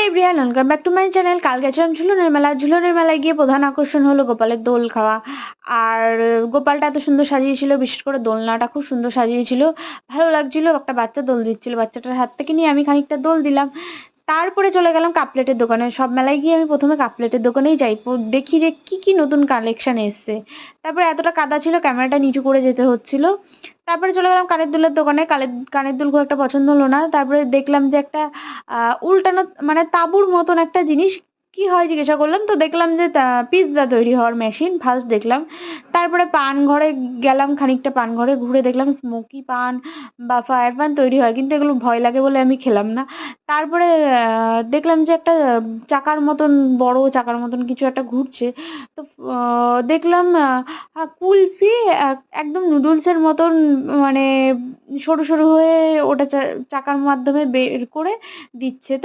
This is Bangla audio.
Everyone, welcome back to my channel. কাল গেছিলাম ঝুলনের মেলা। ঝুলনের মেলায় গিয়ে প্রধান আকর্ষণ হলো গোপালের দোল খাওয়া। আর গোপালটা এত সুন্দর সাজিয়েছিল, বিশেষ করে দোলনাটা খুব সুন্দর সাজিয়েছিল, ভালো লাগছিল। একটা বাচ্চা দোল দিচ্ছিল, বাচ্চাটার হাত থেকে নিয়ে আমি খানিকটা দোল দিলাম। তারপরে চলে গেলাম কাপলেটের দোকানে। সব মেলায় গিয়ে আমি প্রথমে কাপলেটের দোকানেই যাই, দেখি যে কি কি নতুন কালেকশন এসছে। তারপরে এতটা কাদা ছিল, ক্যামেরাটা নিচু করে যেতে হচ্ছিল। তারপরে চলে গেলাম কানের দুলের দোকানে। কানের দুল খুব একটা পছন্দ হলো না। তারপরে দেখলাম যে একটা উল্টানো, মানে তাঁবুর মতন একটা জিনিস। কি হয় জিজ্ঞাসা করলাম, তো দেখলাম যে পিৎজা তৈরি হওয়ার মেশিন ফার্স্ট দেখলাম। তারপরে পান ঘরে গেলাম, খানিকটা পান ঘরে ঘুরে দেখলাম স্মোকি পান বা ফায়ার পান তৈরি হয়, কিন্তু এগুলো ভয় লাগে বলে আমি খেলাম না। তারপরে দেখলাম যে একটা চাকার মতন, বড় চাকার মতন কিছু একটা ঘুরছে। তো দেখলাম কুলফি, একদম নুডলসের মতন, মানে সরু সরু হয়ে ওটা চাকার মাধ্যমে বের করে দিচ্ছে।